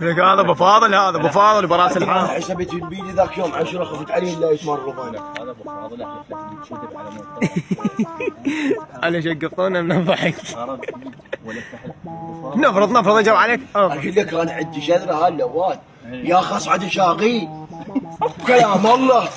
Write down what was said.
لك هذا ابو فاضل، هذا ابو فاضل براس الحال. حسبت في البيدي ذاك يوم 10 خفت عليه لا يتمروا بنا. هذا ابو فاضل احلف لك بيتشذب على موت. انا شقفتونا من الضحك. نفرض اجوا عليك. اقول لك انا عندي شذره هاللواد يا خصعد شاغي كلام الله.